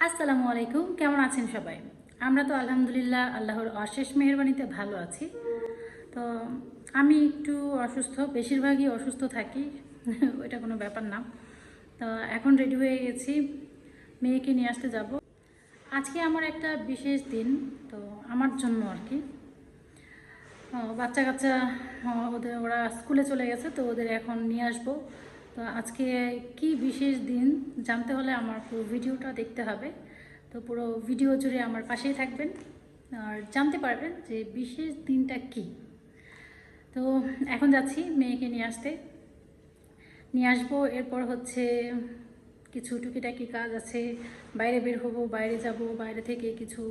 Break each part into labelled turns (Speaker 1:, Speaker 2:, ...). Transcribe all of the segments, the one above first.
Speaker 1: আসসালামু আলাইকুম, কেমন আছেন সবাই? আমরা তো আলহামদুলিল্লাহ আল্লাহর অশেষ মেহেরবানিতে ভালো আছি। তো আমি একটু অসুস্থ, বেশিরভাগই অসুস্থ থাকি ওইটা কোনো ব্যাপার না। তো এখন রেডি হয়ে গেছি, মেয়েকে নিয়ে আসতে যাব। আজকে আমার একটা বিশেষ দিন, তো আমার জন্য আর কি। বাচ্চা কাচ্চা ওরা স্কুলে চলে গেছে, তো ওদের এখন নিয়ে আসবো। তো আজকে কি বিশেষ দিন জানতে হলে আমার পুরো ভিডিওটা দেখতে হবে। তো পুরো ভিডিও জুড়ে আমার পাশেই থাকবেন আর জানতে পারবেন যে বিশেষ দিনটা কি। তো এখন যাচ্ছি মেয়েকে নিয়ে আসতে, নিয়ে আসবো। এরপর হচ্ছে কিছু টুকিটাকি কাজ আছে, বাইরে বের হবো, বাইরে যাব, বাইরে থেকে কিছু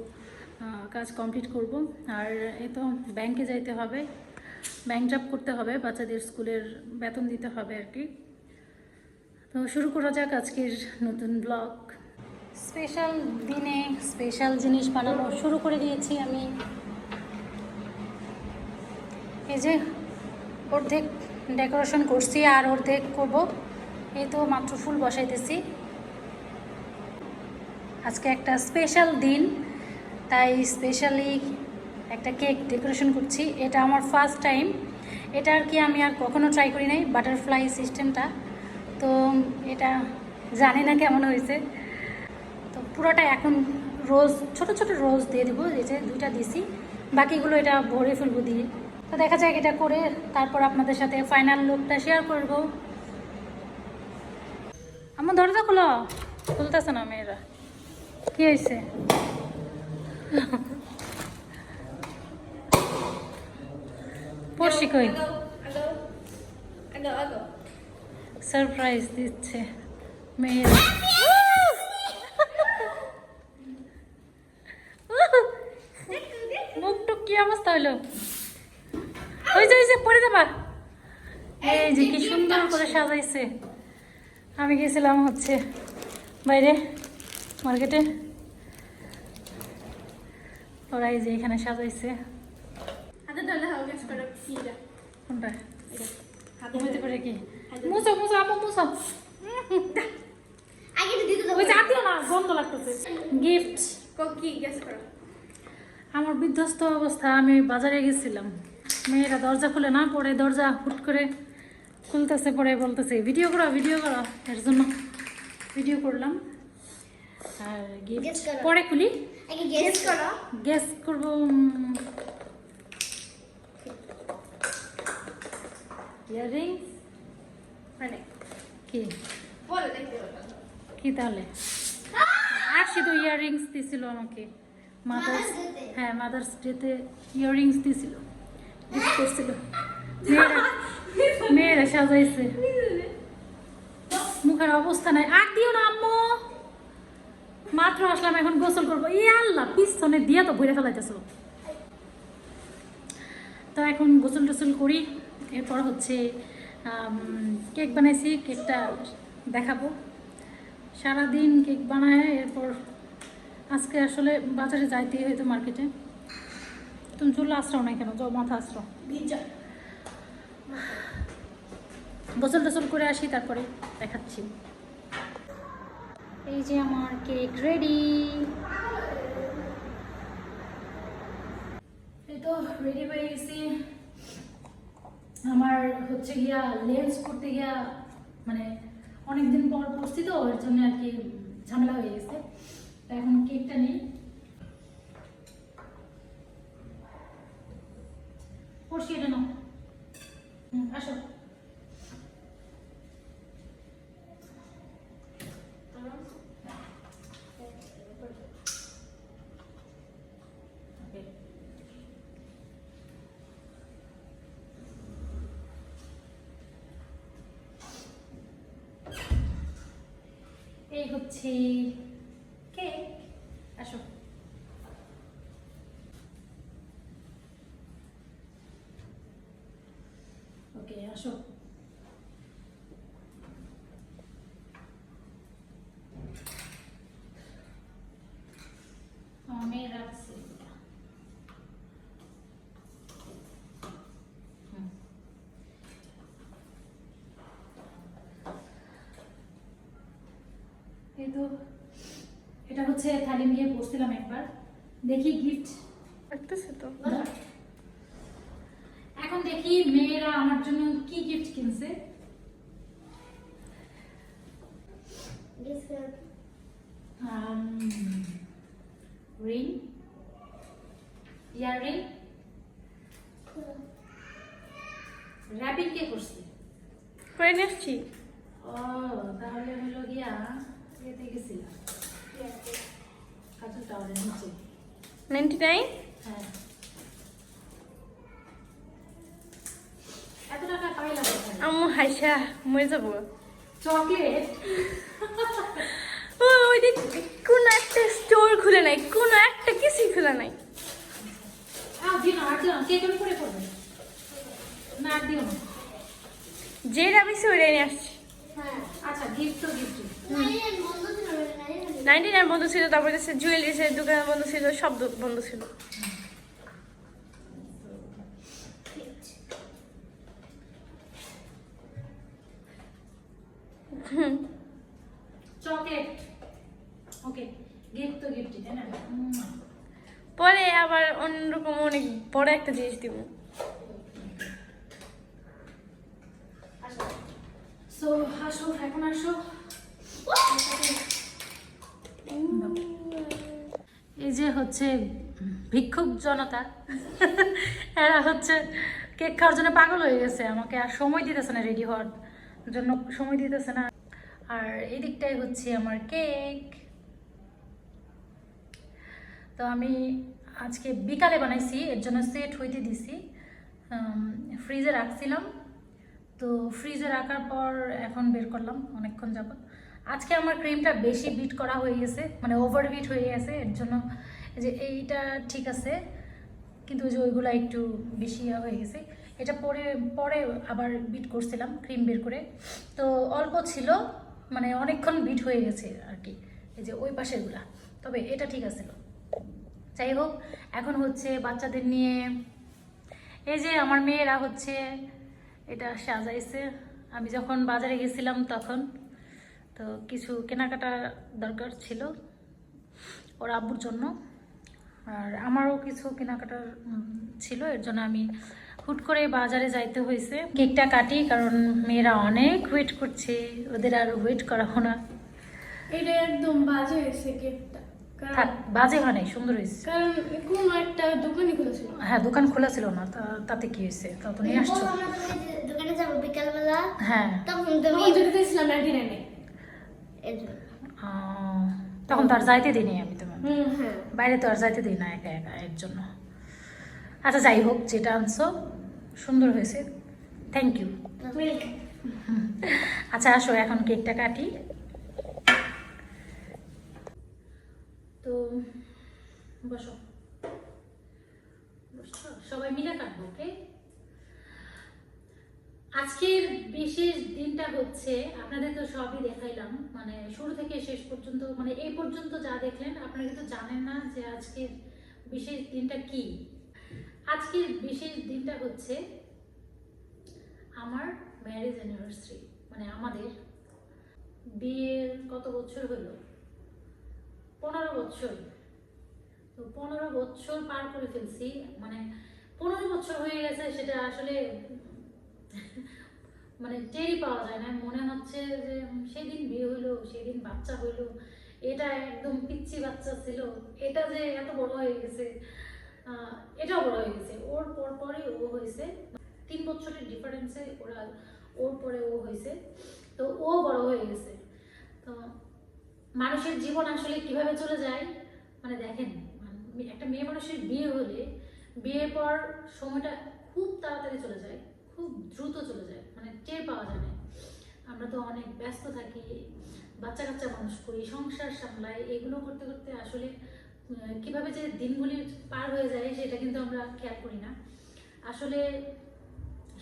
Speaker 1: কাজ কমপ্লিট করব। আর এ তো ব্যাংকে যাইতে হবে, ব্যাংক জব করতে হবে, বাচ্চাদের স্কুলের বেতন দিতে হবে আর কি। তো শুরু করা যাক আজকের নতুন ব্লগ। স্পেশাল দিনে স্পেশাল জিনিস বানানো শুরু করে দিয়েছি আমি। এই যে অর্ধেক ডেকোরেশন করছি আর অর্ধেক করব। এই তো মাত্র ফুল বসাইতেছি। আজকে একটা স্পেশাল দিন, তাই স্পেশালি একটা কেক ডেকোরেশন করছি। এটা আমার ফার্স্ট টাইম, এটা আর কি আমি আর কখনো ট্রাই করি নাই, বাটারফ্লাই সিস্টেমটা। তো এটা জানি না কেমন হয়েছে। তো পুরোটা এখন রোজ, ছোট ছোট রোজ দিয়ে দেবো, এই যে 2টা দিছি, বাকিগুলো এটা ভরে ফেলবো দিয়ে। তো দেখা যাক এটা করে, তারপর আপনাদের সাথে ফাইনাল লুকটা শেয়ার করবো। আমার দরজা খুলো, খুলতেছে না মেয়েরা, কি হয়েছে? পড়শি কই? সারপ্রাইজ দিচ্ছে মেয়েরা। মুখ টুক কি অবস্থা হইলো? হয়েছে পড়ে যাবা। এই যে কি সুন্দর করে সাজাইছে। আমি গেছিলাম হচ্ছে বাইরে মার্কেটে, ওরা এই যে এখানে সাজাইছে। কোনটা? হইতে পারে কি? মুছো মুছো আপু মুছো। ওই যে আতিও না, গন্ধ লাগতেছে। গিফট
Speaker 2: কি গেস করো?
Speaker 1: আমার বিধ্বস্ত অবস্থা, আমি বাজারে গেছিলাম, মেয়েরা দরজা খুলে না, পরে দরজা হুট করে খুলতেছে, পরে বলতেছে ভিডিও করো ভিডিও করো, এর জন্য ভিডিও করলাম। আর গিফট পরে খুলি,
Speaker 2: আগে গেস করো।
Speaker 1: গেস করবো। ইয়াররিংস
Speaker 2: মানে
Speaker 1: কি?
Speaker 2: বলো দেখতে বলো।
Speaker 1: কি তাহলে? আর সে তো ইয়াররিংস দিছিল আমাকে, মাদার্স, হ্যাঁ মাদার্স ডেতে ইয়াররিংস দিছিল, গিফট করছিল। মেয়েরা মেয়েরা সাজাইছে, মুখের অবস্থা নাই। আর দিও না আম্মু, মাত্র আসলাম, এখন গোসল করবো। ই আল্লাহ, পিছনে দিয়া তো ভরে ফেলাইতেছ। তো এখন গোসল টোসল করি, এরপর হচ্ছে কেক বানাইছি, কেকটা দেখাবো। সারাদিন কেক বানায়, এরপর আজকে আসলে বাজারে যাইতেই হয়তো মার্কেটে। তুমি চুল আশ্রাও না কেন, যাও মাথা আশ্রাও। গোসল টোসল করে আসি, তারপরে দেখাচ্ছি। এই যে আমার কেক রেডি। এই তো রেডি হয়ে গেছি। আমার হচ্ছে গিয়া লেন্স করতে গিয়া মানে অনেকদিন পর করছি, তো ওর জন্য আর কি ঝামেলা হয়ে গেছে। তো এখন কেকটা নেই, করছি এটা নাও। আসো। Okay. এই হচ্ছে কেক, আসো। ওকে আসো। আমি রাখছি। এই তো এটা এটা হচ্ছে থালি নিয়ে বসছিলাম একবার, দেখি গিফট।
Speaker 2: লাগতেছে তো।
Speaker 1: এখন দেখি মেয়েরা আমার জন্য কি গিফট কিনছে। রিং, ইয়াররিং, র্যাপিং কে করছে?
Speaker 2: করে নিয়ে আসছি।
Speaker 1: ও তাহলে হলো গিয়া এতে গেছিলাম কাজল টাওয়ারের নিচে।
Speaker 2: 99।
Speaker 1: হ্যাঁ, এত টাকা পাইলাম কোথায়?
Speaker 2: আম্মু হাইসা মরে যাবো।
Speaker 1: চকলেট।
Speaker 2: ওই দিন কোন একটা স্টোর খুলে নাই, কোন একটা কিছুই খুলে নাই।
Speaker 1: দিও না, আর দিও না, কে কেমন করে করবে না, আর দিও না।
Speaker 2: যেটা বেশি ওইটাই নিয়ে আসছি।
Speaker 1: আচ্ছা, গিফট তো গিফট।
Speaker 2: 99 বন্ধ ছিল, তারপরে জুয়েলারিসের দোকান বন্ধ ছিল, সব বন্ধ ছিল।
Speaker 1: চকলেট। ওকে, গিফট তো গিফটই, তাই না?
Speaker 2: পরে আবার অন্যরকম অনেক বড় একটা জিনিস দিব।
Speaker 1: সো আসো, এখন আসো। এই যে হচ্ছে ভিক্ষুক জনতা, এরা হচ্ছে কেক খাওয়ার জন্য পাগল হয়ে গেছে, আমাকে আর সময় দিতেছে না, রেডি হওয়ার জন্য সময় দিতেছে না। আর এই দিকটাই হচ্ছে আমার কেক। তো আমি আজকে বিকালে বানাইছি, এর জন্য সেট হইতে দিছি, ফ্রিজে রাখছিলাম। তো ফ্রিজে রাখার পর এখন বের করলাম অনেকক্ষণ যাবত। আজকে আমার ক্রিমটা বেশি বিট করা হয়ে গেছে, মানে ওভার বিট হয়ে গেছে, এর জন্য এই যে এইটা ঠিক আছে, কিন্তু ওই যে ওইগুলো একটু বেশি হয়ে গেছে। এটা পরে পরে আবার বিট করছিলাম ক্রিম বের করে, তো অল্প ছিল, মানে অনেকক্ষণ বিট হয়ে গেছে আর কি, এই যে ওই পাশেরগুলা। তবে এটা ঠিক আছিল। যাই হোক, এখন হচ্ছে বাচ্চাদের নিয়ে এই যে আমার মেয়েরা হচ্ছে এটা সাজাইছে। আমি যখন বাজারে গেছিলাম তখন তো কিছু কেনাকাটা দরকার ছিল ওর আব্বুর জন্য, আর আমারও কিছু কেনাকাটার ছিল, এর জন্য আমি হুট করে বাজারে যাইতে হয়েছে। কেকটা কাটি, কারণ মেয়েরা অনেক ওয়েট করছে, ওদের আর ওয়েট করাবো না।
Speaker 2: এটা একদম বাজে হয়েছে কেকটা,
Speaker 1: থাক, বাজে হয় নাই, সুন্দর হয়েছে।
Speaker 2: কারণ কোন একটা দোকানই খুলেছিল।
Speaker 1: হ্যাঁ, দোকান খোলা ছিল না, তাতে কি হয়েছে? তা তো নিয়ে আসছো।
Speaker 3: দোকানে যাবো বিকালবেলা,
Speaker 1: হ্যাঁ,
Speaker 3: তখন
Speaker 2: তখন
Speaker 3: তুমি
Speaker 2: যেতে চাইছিলাম 99-এ।
Speaker 1: তখন তো আর যাইতে দিই আমি তোমার
Speaker 2: হ্যাঁ।
Speaker 1: বাইরে, তো আর যাইতে দিই না একা একা, এর জন্য। আচ্ছা যাই হোক, যেটা আনছো সুন্দর হয়েছে, থ্যাংক ইউ। আচ্ছা আসো, এখন কেকটা কাটি। তো বসো, সবাই মিলে কাটবো। ওকে, আজকের বিশেষ দিনটা হচ্ছে, আপনাদের তো সবই দেখাইলাম, মানে শুরু থেকে শেষ পর্যন্ত, মানে এই পর্যন্ত যা দেখলেন, আপনারা কিন্তু জানেন না যে আজকের বিশেষ দিনটা কি। আজকের বিশেষ দিনটা হচ্ছে আমার ম্যারেজ অ্যানিভার্সারি, মানে আমাদের বিয়ের কত বছর হলো? 15 বছর। তো 15 বছর পার করে ফেলছি, মানে 15 বছর হয়ে গেছে, সেটা আসলে মানে টেরই পাওয়া যায় না। মনে হচ্ছে যে সেদিন বিয়ে হইলো, সেদিন বাচ্চা হইলো, এটা একদম পিচ্চি বাচ্চা ছিল, এটা যে এত বড় হয়ে গেছে, এটাও বড় হয়ে গেছে। ওর পরই ও হয়েছে, 3 বছরের ডিফারেন্সে ওর পরে ও হয়েছে, তো ও বড় হয়ে গেছে। তো মানুষের জীবন আসলে কিভাবে চলে যায়, মানে দেখেন, একটা মেয়ে মানুষের বিয়ে হলে বিয়ের পর সময়টা খুব তাড়াতাড়ি চলে যায়, খুব দ্রুত চলে যায়, মানে টের পাওয়া যায় না। আমরা তো অনেক ব্যস্ত থাকি, বাচ্চা কাচ্চা মানুষ করি, সংসার সামলাই, এগুলো করতে করতে আসলে কিভাবে যে দিনগুলি পার হয়ে যায় সেটা কিন্তু আমরা খেয়াল করি না। আসলে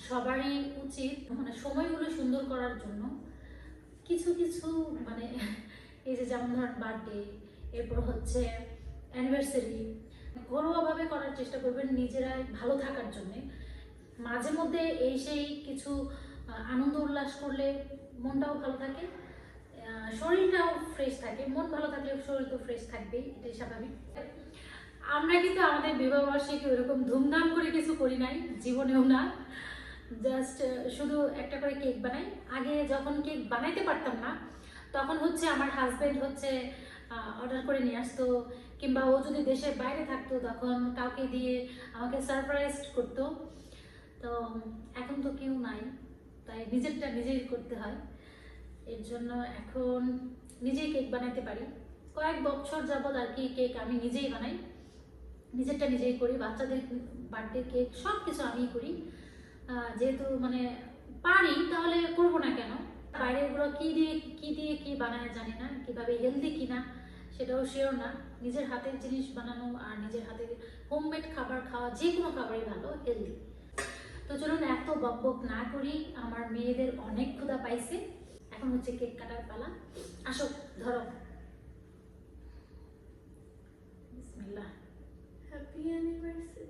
Speaker 1: সবারই উচিত মানে সময়গুলো সুন্দর করার জন্য কিছু কিছু, মানে এই যে যেমন ধরেন বার্থডে, এরপর হচ্ছে অ্যানিভার্সারি, ঘরোয়াভাবে করার চেষ্টা করবেন নিজেরাই ভালো থাকার জন্যে। মাঝে মধ্যে এই সেই কিছু আনন্দ উল্লাস করলে মনটাও ভালো থাকে, শরীরটাও ফ্রেশ থাকে। মন ভালো থাকলে শরীর তো ফ্রেশ থাকবেই, এটাই স্বাভাবিক। আমরা কিন্তু আমাদের বিবাহবার্ষিকী ওরকম ধুমধাম করে কিছু করি নাই, জীবনেও না। জাস্ট শুধু একটা করে কেক বানাই। আগে যখন কেক বানাইতে পারতাম না, তখন হচ্ছে আমার হাজবেন্ড হচ্ছে অর্ডার করে নিয়ে আসতো, কিংবা ও যদি দেশের বাইরে থাকতো তখন কাউকে দিয়ে আমাকে সারপ্রাইজ করতো। তো এখন তো কেউ নাই, তাই নিজেরটা নিজেই করতে হয়। এর জন্য এখন নিজেই কেক বানাইতে পারি। কয়েক বছর যাবৎ আর কি কেক আমি নিজেই বানাই, নিজেরটা নিজেই করি। বাচ্চাদের বার্থডে কেক সব কিছু আমিই করি। যেহেতু মানে পারি, তাহলে করবো না কেন? বাইরে এগুলো কি দিয়ে কি বানায় জানি না, কিভাবে হেলদি কিনা সেটাও শিওর না। নিজের হাতের জিনিস বানানো আর নিজের হাতের হোমমেড খাবার খাওয়া, যে কোনো খাবারই ভালো, হেলদি। তো চলুন এত বকবক না করি, আমার মেয়েদের অনেক ক্ষুধা পাইছে। এখন হচ্ছে কেক কাটার পালা। আসো, ধরো। বিসমিল্লাহ।
Speaker 2: Happy anniversary.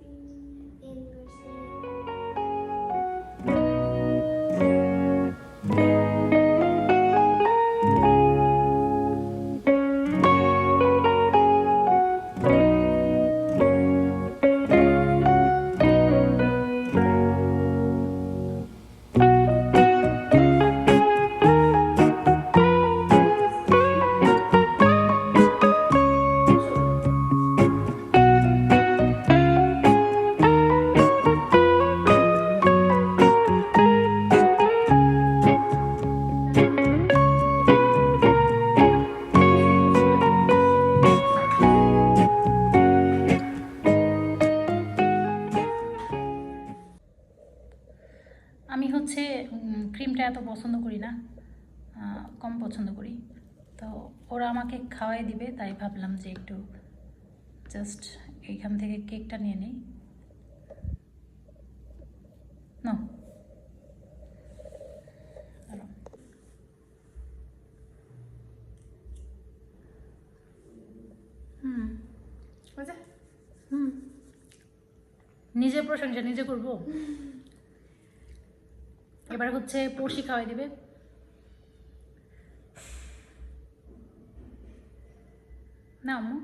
Speaker 1: আমি হচ্ছে ক্রিমটা এত পছন্দ করি না, কম পছন্দ করি। তো ওরা আমাকে খাওয়াই দিবে, তাই ভাবলাম যে একটু জাস্ট এইখান থেকে কেকটা নিয়ে নিই। না, নিজের প্রশংসা নিজে করবো। এবার হচ্ছে পড়শি খাওয়াই দিবে। না আম্মু,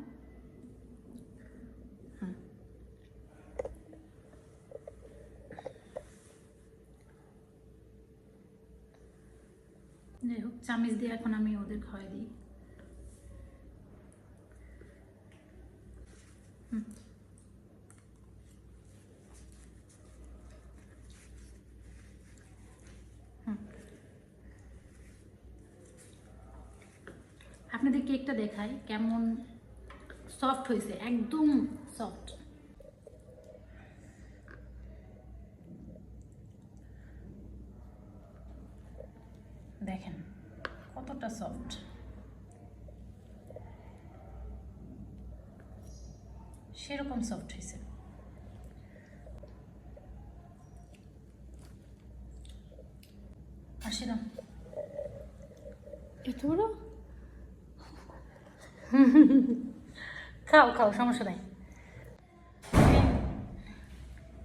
Speaker 1: যাই হোক, চামিচ দিয়ে এখন আমি ওদের খাওয়াই দিই। আপনাদের কেকটা দেখাই কেমন সফট হয়েছে, একদম সফট। দেখেন কতটা সফট। সেরকম সফট হয়েছে। আসিলাম
Speaker 2: এত বড়?
Speaker 1: খাও খাও, সমস্যা নাই।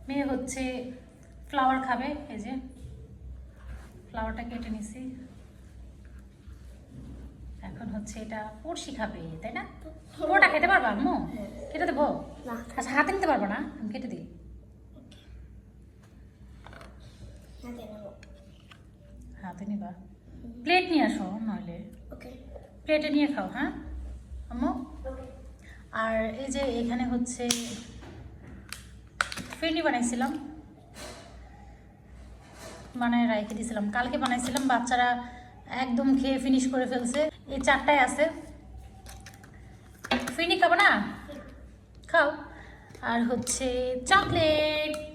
Speaker 1: মেয়ে হচ্ছে ফ্লাওয়ার খাবে, এই যে ফ্লাওয়ারটা কেটে নিছি। এখন হচ্ছে এটা পড়শি খাবে, তাই না? পুরোটা খেতে পারবা আম্মু? কেটে দেবো? আচ্ছা, হাতে নিতে পারবো না, আমি কেটে দিই। হাতে নিবা? প্লেট নিয়ে আসো নইলে। প্লেটে নিয়ে খাও, হ্যাঁ আম্মু? আর এই যে এখানে হচ্ছে ফিরনি বানাইছিলাম, বানায় রেখে দিয়েছিলাম, কালকে বানাইছিলাম। বাচ্চারা একদম খেয়ে ফিনিশ করে ফেলছে। এই 4টাই আছে। ফিরনি খাবো না? খাও। আর হচ্ছে চকলেট।